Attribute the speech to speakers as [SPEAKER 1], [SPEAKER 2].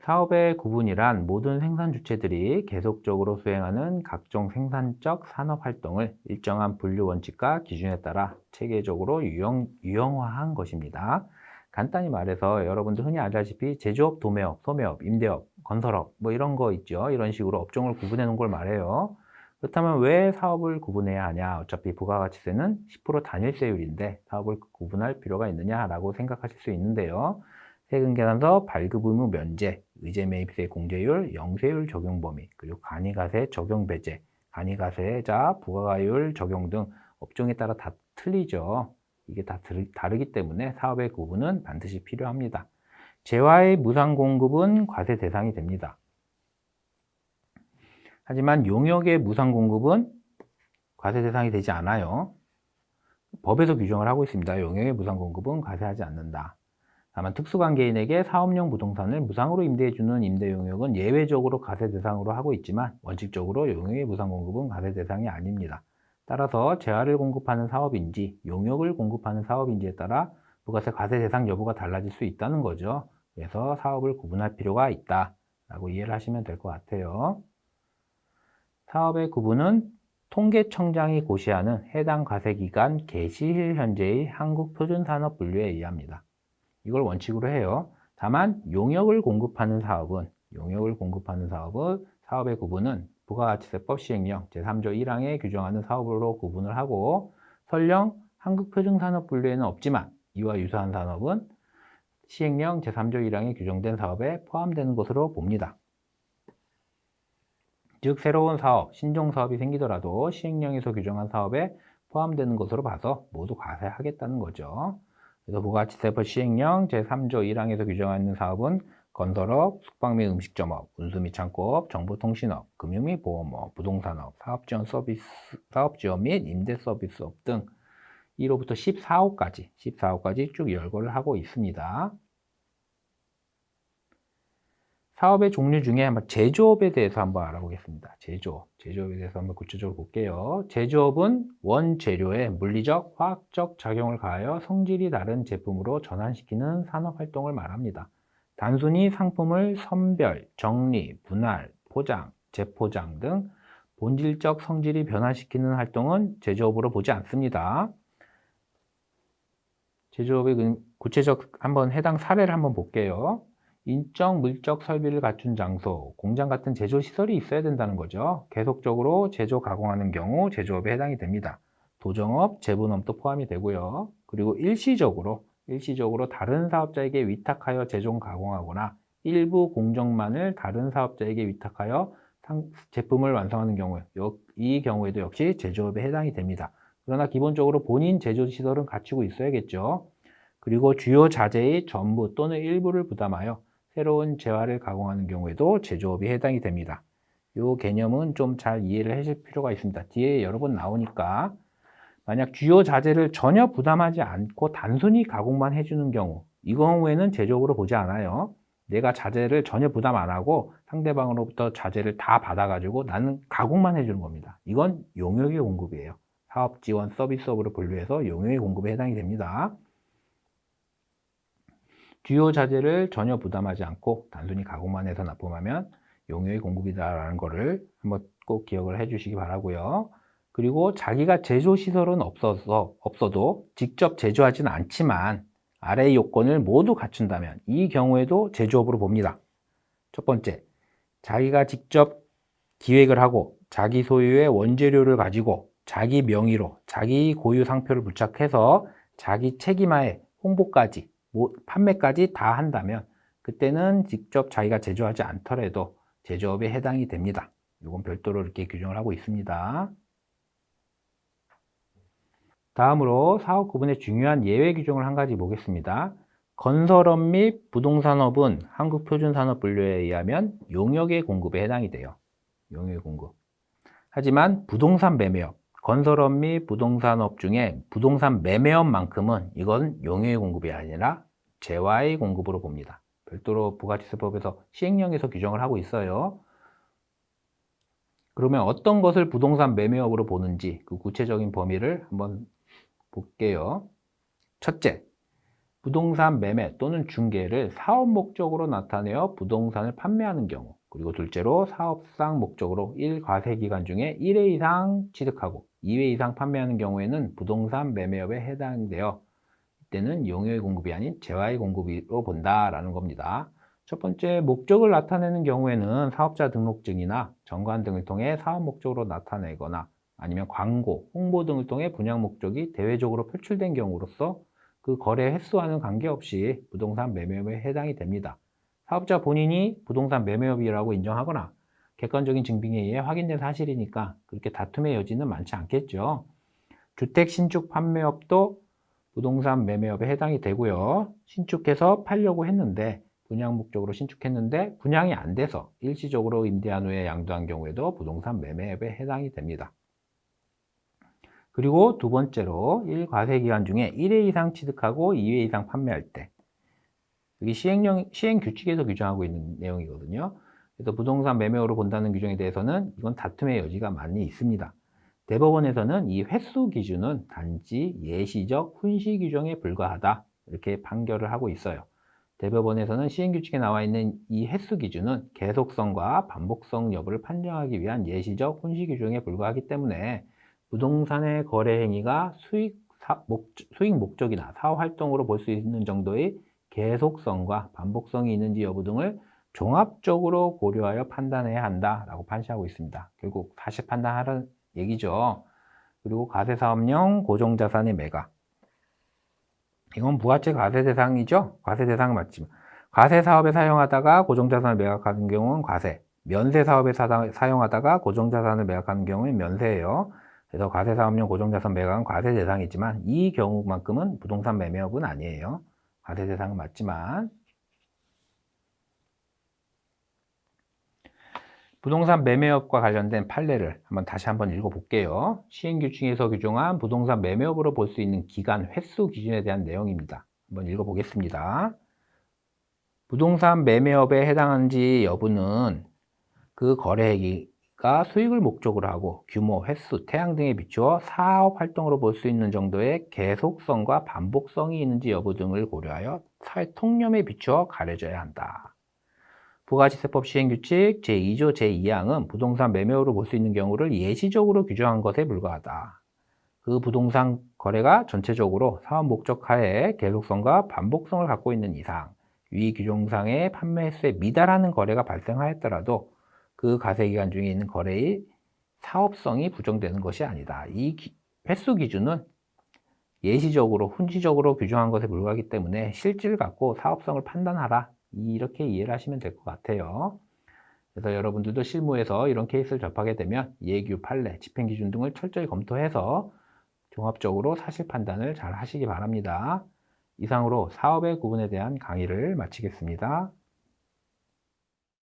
[SPEAKER 1] 사업의 구분이란 모든 생산 주체들이 계속적으로 수행하는 각종 생산적 산업 활동을 일정한 분류 원칙과 기준에 따라 체계적으로 유형화한 것입니다. 간단히 말해서 여러분들 흔히 알다시피 제조업, 도매업, 소매업, 임대업, 건설업 뭐 이런 거 있죠. 이런 식으로 업종을 구분해 놓은 걸 말해요. 그렇다면 왜 사업을 구분해야 하냐? 어차피 부가가치세는 10% 단일세율인데 사업을 구분할 필요가 있느냐라고 생각하실 수 있는데요. 세금 계산서 발급 의무 면제, 의제 매입세 공제율, 영세율 적용 범위, 그리고 간이가세 적용 배제, 간이가세자 부가가율 적용 등 업종에 따라 다 틀리죠. 이게 다 다르기 때문에 사업의 구분은 반드시 필요합니다. 재화의 무상 공급은 과세 대상이 됩니다. 하지만 용역의 무상 공급은 과세 대상이 되지 않아요. 법에서 규정을 하고 있습니다. 용역의 무상 공급은 과세하지 않는다. 다만 특수관계인에게 사업용 부동산을 무상으로 임대해주는 임대용역은 예외적으로 과세 대상으로 하고 있지만 원칙적으로 용역의 무상 공급은 과세 대상이 아닙니다. 따라서 재화를 공급하는 사업인지 용역을 공급하는 사업인지에 따라 부가세 과세 대상 여부가 달라질 수 있다는 거죠. 그래서 사업을 구분할 필요가 있다라고 이해를 하시면 될 것 같아요. 사업의 구분은 통계청장이 고시하는 해당 과세기간 개시일 현재의 한국표준산업분류에 의합니다. 이걸 원칙으로 해요. 다만 용역을 공급하는 사업은 사업의 구분은 부가가치세법 시행령 제3조 1항에 규정하는 사업으로 구분을 하고 설령 한국표준산업분류에는 없지만 이와 유사한 산업은 시행령 제3조 1항에 규정된 사업에 포함되는 것으로 봅니다. 즉 새로운 사업, 신종사업이 생기더라도 시행령에서 규정한 사업에 포함되는 것으로 봐서 모두 과세하겠다는 거죠. 그래서 부가가치세법 시행령 제3조 1항에서 규정하는 사업은 건설업, 숙박 및 음식점업, 운수 및 창고업, 정보통신업, 금융 및 보험업, 부동산업, 사업지원 및 임대서비스업 등 1호부터 14호까지 쭉 열거를 하고 있습니다. 사업의 종류 중에 한번 제조업에 대해서 한번 알아보겠습니다. 제조업에 대해서 한번 구체적으로 볼게요. 제조업은 원재료에 물리적, 화학적 작용을 가하여 성질이 다른 제품으로 전환시키는 산업활동을 말합니다. 단순히 상품을 선별, 정리, 분할, 포장, 재포장 등 본질적 성질이 변화시키는 활동은 제조업으로 보지 않습니다. 제조업의 구체적 한번 해당 사례를 한번 볼게요. 인적, 물적 설비를 갖춘 장소, 공장 같은 제조 시설이 있어야 된다는 거죠. 계속적으로 제조 가공하는 경우 제조업에 해당이 됩니다. 도정업, 제분업도 포함이 되고요. 그리고 일시적으로 다른 사업자에게 위탁하여 제종 가공하거나 일부 공정만을 다른 사업자에게 위탁하여 제품을 완성하는 경우, 이 경우에도 역시 제조업에 해당이 됩니다. 그러나 기본적으로 본인 제조 시설은 갖추고 있어야겠죠. 그리고 주요 자재의 전부 또는 일부를 부담하여 새로운 재화를 가공하는 경우에도 제조업이 해당이 됩니다. 이 개념은 좀 잘 이해를 하실 필요가 있습니다. 뒤에 여러 번 나오니까 만약 주요 자재를 전혀 부담하지 않고 단순히 가공만 해주는 경우 이 경우에는 제조업으로 보지 않아요. 내가 자재를 전혀 부담 안 하고 상대방으로부터 자재를 다 받아가지고 나는 가공만 해주는 겁니다. 이건 용역의 공급이에요. 사업지원 서비스업으로 분류해서 용역의 공급에 해당이 됩니다. 주요 자재를 전혀 부담하지 않고 단순히 가공만 해서 납품하면 용역의 공급이다라는 거를 한번 꼭 기억을 해 주시기 바라고요. 그리고 자기가 제조 시설은 없어도 직접 제조하지는 않지만 아래의 요건을 모두 갖춘다면 이 경우에도 제조업으로 봅니다. 첫 번째, 자기가 직접 기획을 하고 자기 소유의 원재료를 가지고 자기 명의로 자기 고유 상표를 부착해서 자기 책임하에 홍보까지 판매까지 다 한다면 그때는 직접 자기가 제조하지 않더라도 제조업에 해당이 됩니다. 이건 별도로 이렇게 규정을 하고 있습니다. 다음으로 사업 구분의 중요한 예외 규정을 한 가지 보겠습니다. 건설업 및 부동산업은 한국표준산업분류에 의하면 용역의 공급에 해당이 돼요. 용역의 공급. 하지만 부동산 매매업, 건설업 및 부동산업 중에 부동산 매매업만큼은 이건 용역의 공급이 아니라 재화의 공급으로 봅니다. 별도로 부가가치세법에서 시행령에서 규정을 하고 있어요. 그러면 어떤 것을 부동산 매매업으로 보는지 그 구체적인 범위를 한번 볼게요. 첫째, 부동산 매매 또는 중개를 사업 목적으로 나타내어 부동산을 판매하는 경우, 그리고 둘째로 사업상 목적으로 1과세 기간 중에 1회 이상 취득하고 2회 이상 판매하는 경우에는 부동산 매매업에 해당되어 이때는 용의의 공급이 아닌 재화의 공급으로 본다라는 겁니다. 첫 번째, 목적을 나타내는 경우에는 사업자 등록증이나 정관 등을 통해 사업 목적으로 나타내거나 아니면 광고, 홍보 등을 통해 분양 목적이 대외적으로 표출된 경우로서 그 거래 횟수와는 관계없이 부동산 매매업에 해당이 됩니다. 사업자 본인이 부동산 매매업이라고 인정하거나 객관적인 증빙에 의해 확인된 사실이니까 그렇게 다툼의 여지는 많지 않겠죠. 주택 신축 판매업도 부동산 매매업에 해당이 되고요. 신축해서 팔려고 했는데 분양 목적으로 신축했는데 분양이 안 돼서 일시적으로 임대한 후에 양도한 경우에도 부동산 매매업에 해당이 됩니다. 그리고 두 번째로 1과세 기간 중에 1회 이상 취득하고 2회 이상 판매할 때, 여기 시행 규칙에서 규정하고 있는 내용이거든요. 그래서 부동산 매매업으로 본다는 규정에 대해서는 이건 다툼의 여지가 많이 있습니다. 대법원에서는 이 횟수 기준은 단지 예시적 훈시 규정에 불과하다, 이렇게 판결을 하고 있어요. 대법원에서는 시행규칙에 나와 있는 이 횟수 기준은 계속성과 반복성 여부를 판정하기 위한 예시적 훈시 규정에 불과하기 때문에 부동산의 거래 행위가 수익 목적이나 사업 활동으로 볼 수 있는 정도의 계속성과 반복성이 있는지 여부 등을 종합적으로 고려하여 판단해야 한다라고 판시하고 있습니다. 결국 사실 판단하라는 얘기죠. 그리고 과세사업용 고정자산의 매각, 이건 부가세 과세 대상이죠. 과세 대상은 맞지만 과세 사업에 사용하다가 고정자산을 매각하는 경우는 과세, 면세 사업에 사용하다가 고정자산을 매각하는 경우는 면세예요. 그래서 과세 사업용 고정자산 매각은 과세 대상이지만 이 경우만큼은 부동산 매매업은 아니에요. 과세 대상은 맞지만. 부동산 매매업과 관련된 판례를 다시 한번 읽어볼게요. 시행규칙에서 규정한 부동산 매매업으로 볼 수 있는 기간 횟수 기준에 대한 내용입니다. 한번 읽어보겠습니다. 부동산 매매업에 해당하는지 여부는 그 거래액이 수익을 목적으로 하고 규모, 횟수, 태양 등에 비추어 사업 활동으로 볼 수 있는 정도의 계속성과 반복성이 있는지 여부 등을 고려하여 사회 통념에 비추어 가려져야 한다. 부가시세법 시행규칙 제2조 제2항은 부동산 매매업으로 볼 수 있는 경우를 예시적으로 규정한 것에 불과하다. 그 부동산 거래가 전체적으로 사업 목적 하에 계속성과 반복성을 갖고 있는 이상 위 규정상의 판매 횟수에 미달하는 거래가 발생하였더라도 그 과세기간 중에 있는 거래의 사업성이 부정되는 것이 아니다. 이 횟수 기준은 예시적으로, 훈시적으로 규정한 것에 불과하기 때문에 실질을 갖고 사업성을 판단하라, 이렇게 이해를 하시면 될 것 같아요. 그래서 여러분들도 실무에서 이런 케이스를 접하게 되면 예규, 판례, 집행기준 등을 철저히 검토해서 종합적으로 사실 판단을 잘 하시기 바랍니다. 이상으로 사업의 구분에 대한 강의를 마치겠습니다.